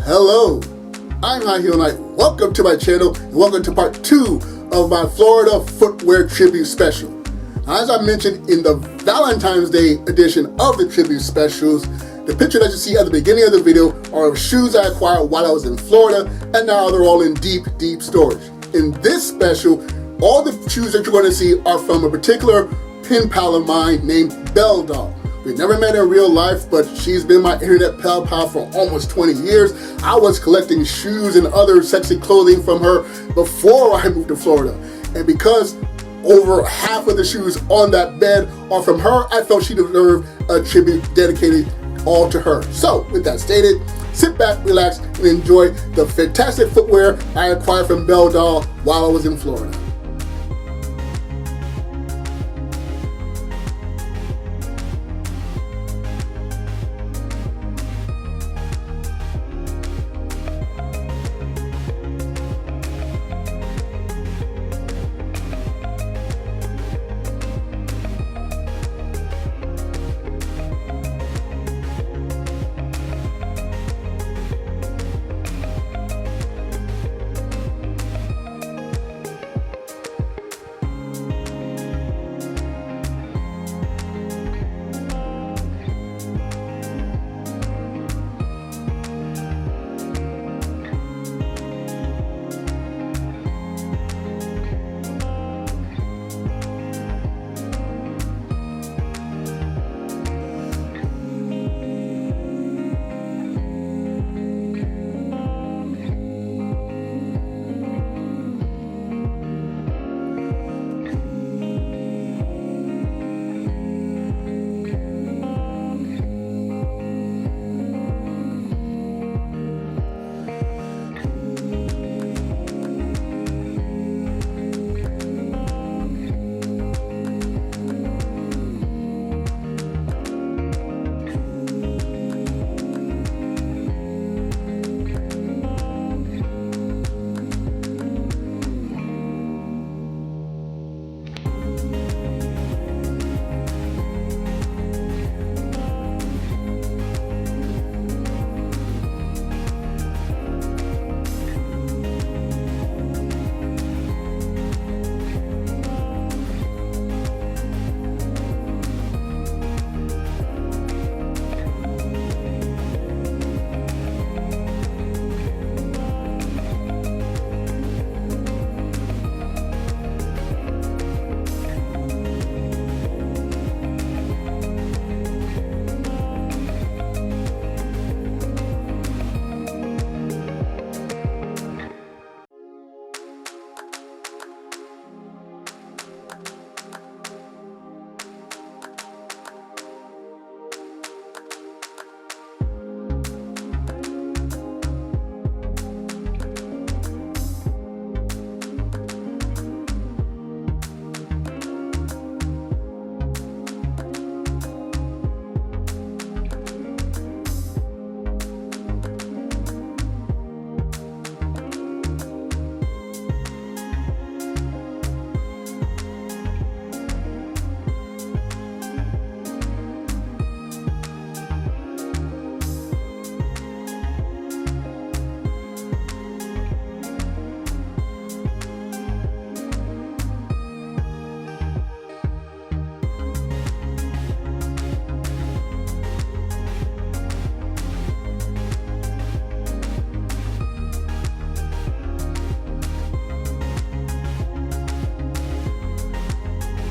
Hello, I'm High Heel Knight. Welcome to my channel and welcome to part 2 of my Florida footwear tribute special. As I mentioned in the Valentine's Day edition of the tribute specials, the picture that you see at the beginning of the video are of shoes I acquired while I was in Florida, and now they're all in deep storage. In this special, all the shoes that you're going to see are from a particular pen pal of mine named Belldoll. We never met in real life, but she's been my internet pal for almost 20 years. I was collecting shoes and other sexy clothing from her before I moved to Florida. And because over half of the shoes on that bed are from her, I felt she deserved a tribute dedicated all to her. So, with that stated, sit back, relax, and enjoy the fantastic footwear I acquired from Belldoll while I was in Florida.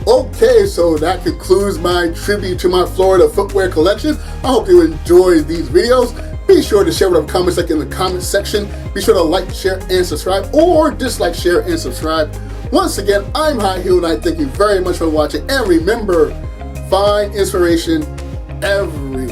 Okay, so that concludes my tribute to my Florida footwear collection. I hope you enjoyed these videos. Be sure to share what I've commented in the comment section. Be sure to like, share, and subscribe, or dislike, share, and subscribe. Once again, I'm High Heel Knight. Thank you very much for watching, and remember, find inspiration everywhere.